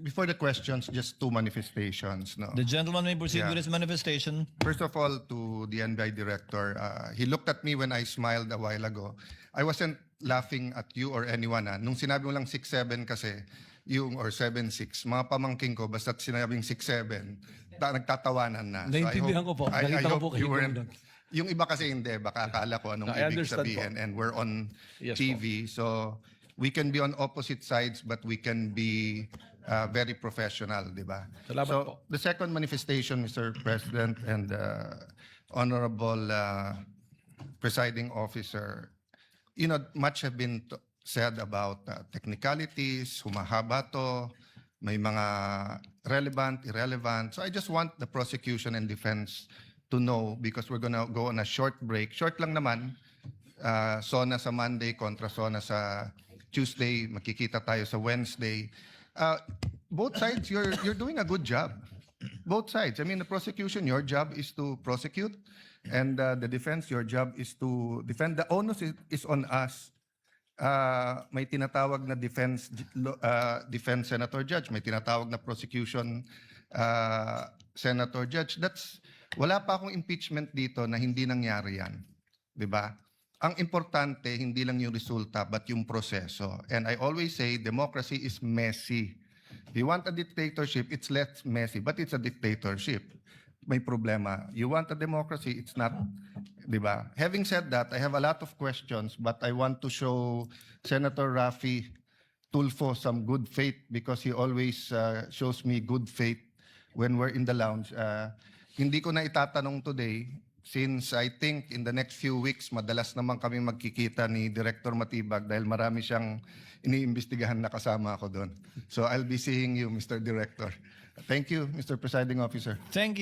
before the questions, just two manifestations. No? The gentleman may proceed Yeah. with his manifestation. First of all, to the NBI director, he looked at me when I smiled a while ago. I wasn't laughing at you or anyone. Nung sinabi mo lang 6'7" kasi, yung or 7'6", mga pamangking ko, basta't sinabing 6'7", nagtatawanan na. Naintindihan ko po. Nakita ko po kayo you weren't, doon. yung iba kasi hindi, baka akala ko anong I ibig understand sabihin. po. And we're on Yes TV, so we can be on opposite sides, but we can be very professional, di ba? Salamat So, po. the second manifestation, Mr. President and Honorable Presiding Officer, you know, much have been said about technicalities, humahaba to, may mga relevant, irrelevant. So I just want the prosecution and defense to know, because we're gonna go on a short break. Short lang naman, SONA sa Monday kontra SONA sa Tuesday, makikita tayo sa Wednesday. Both sides, you're doing a good job. Both sides. I mean, the prosecution, your job is to prosecute, and the defense, your job is to defend. The onus is on us. May tinatawag na defense senator judge, may tinatawag na prosecution senator judge. Wala pa akong impeachment dito na hindi nangyari yan. 'Di ba? Ang importante, hindi lang yung resulta, but yung proseso. And I always say, democracy is messy. If you want a dictatorship, it's less messy, but it's a dictatorship. May problema. You want a democracy, it's not, di ba? Having said that, I have a lot of questions, but I want to show Senator Raffy Tulfo some good faith, because he always shows me good faith when we're in the lounge. Hindi ko na itatanong today, since I think in the next few weeks, madalas naman kami magkikita ni Director Matibag dahil marami siyang iniimbestigahan na kasama ako doon. So I'll be seeing you, Mr. Director. Thank you, Mr. Presiding Officer. Thank you.